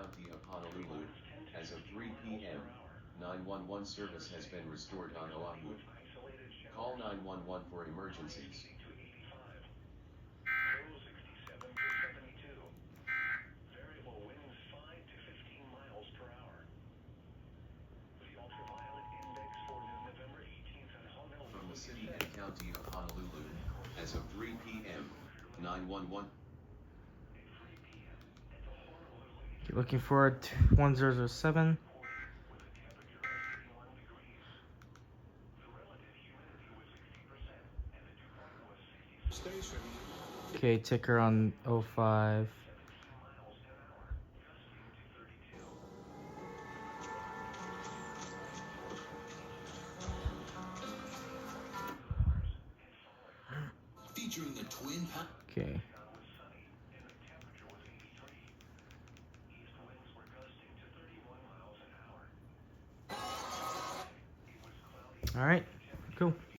County of Honolulu. As of 3 p.m., 911 service has been restored on Oahu. Call 911 for emergencies. Variable winds 5 to 15 miles per hour. The ultraviolet index for November 18th in Honolulu. From the city and county of Honolulu, as of 3 p.m., 911. Keep looking for 1007. Okay, ticker on 05. Featuring the twin. Okay. All right, cool.